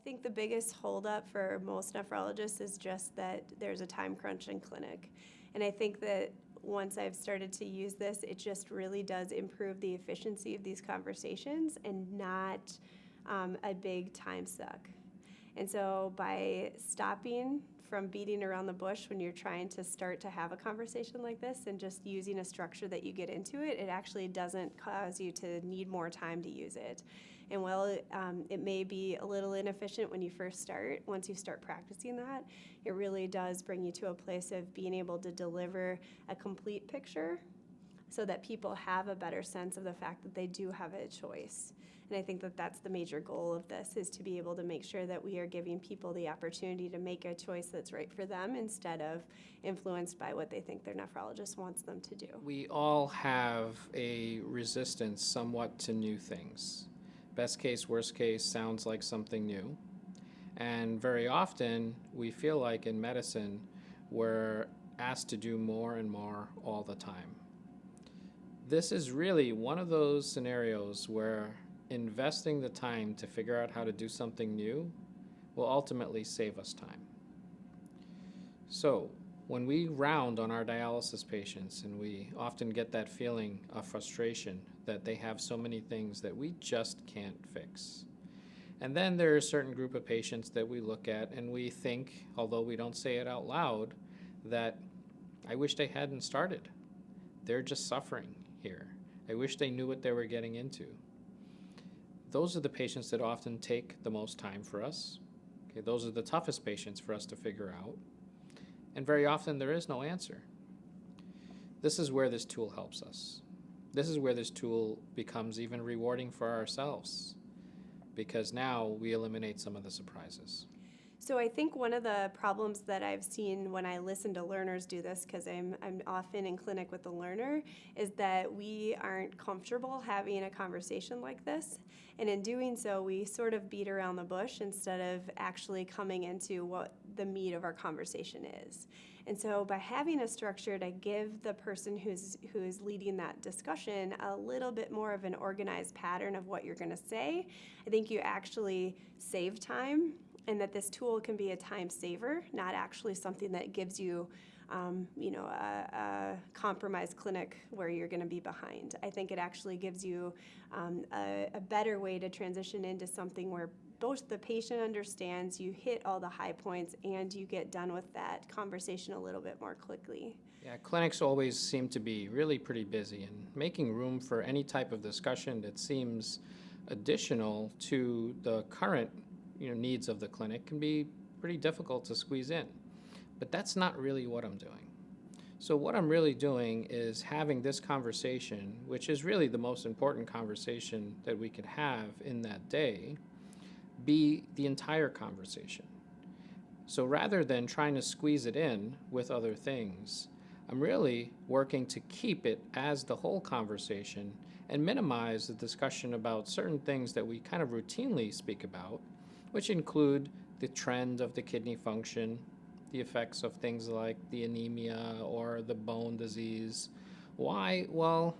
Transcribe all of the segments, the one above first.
think the biggest holdup for most nephrologists is just that there's a time crunch in clinic. And I think that once I've started to use this, it just really does improve the efficiency of these conversations and not a big time suck. And so by stopping from beating around the bush when you're trying to start to have a conversation like this and just using a structure that you get into it, it actually doesn't cause you to need more time to use it. And while it may be a little inefficient when you first start, once you start practicing that, it really does bring you to a place of being able to deliver a complete picture so that people have a better sense of the fact that they do have a choice. And I think that that's the major goal of this, is to be able to make sure that we are giving people the opportunity to make a choice that's right for them instead of influenced by what they think their nephrologist wants them to do. We all have a resistance somewhat to new things. Best case, worst case sounds like something new. And very often we feel like in medicine we're asked to do more and more all the time. This is really one of those scenarios where investing the time to figure out how to do something new will ultimately save us time. So when we round on our dialysis patients, and we often get that feeling of frustration that they have so many things that we just can't fix. And then there are a certain group of patients that we look at and we think, although we don't say it out loud, that I wish they hadn't started. They're just suffering here. I wish they knew what they were getting into. Those are the patients that often take the most time for us. Okay, those are the toughest patients for us to figure out. And very often there is no answer. This is where this tool helps us. This is where this tool becomes even rewarding for ourselves, because now we eliminate some of the surprises. So I think one of the problems that I've seen when I listen to learners do this, because I'm often in clinic with the learner, is that we aren't comfortable having a conversation like this. And in doing so, we sort of beat around the bush instead of actually coming into what the meat of our conversation is. And so by having a structure to give the person who's leading that discussion a little bit more of an organized pattern of what you're going to say, I think you actually save time, and that this tool can be a time saver, not actually something that gives you, a compromised clinic where you're going to be behind. I think it actually gives you a better way to transition into something where both the patient understands, you hit all the high points, and you get done with that conversation a little bit more quickly. Yeah, clinics always seem to be really pretty busy, and making room for any type of discussion that seems additional to the current needs of the clinic can be pretty difficult to squeeze in. But that's not really what I'm doing. So what I'm really doing is having this conversation, which is really the most important conversation that we could have in that day, be the entire conversation. So rather than trying to squeeze it in with other things, I'm really working to keep it as the whole conversation and minimize the discussion about certain things that we kind of routinely speak about, which include the trend of the kidney function, the effects of things like the anemia or the bone disease. Why? Well,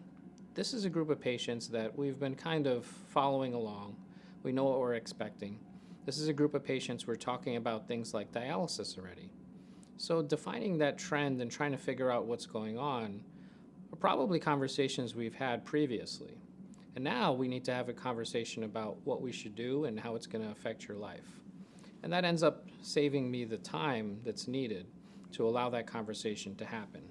this is a group of patients that we've been kind of following along. We know what we're expecting. This is a group of patients we're talking about things like dialysis already. So defining that trend and trying to figure out what's going on are probably conversations we've had previously. And now we need to have a conversation about what we should do and how it's going to affect your life. And that ends up saving me the time that's needed to allow that conversation to happen.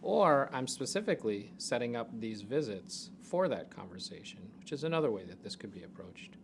Or I'm specifically setting up these visits for that conversation, which is another way that this could be approached.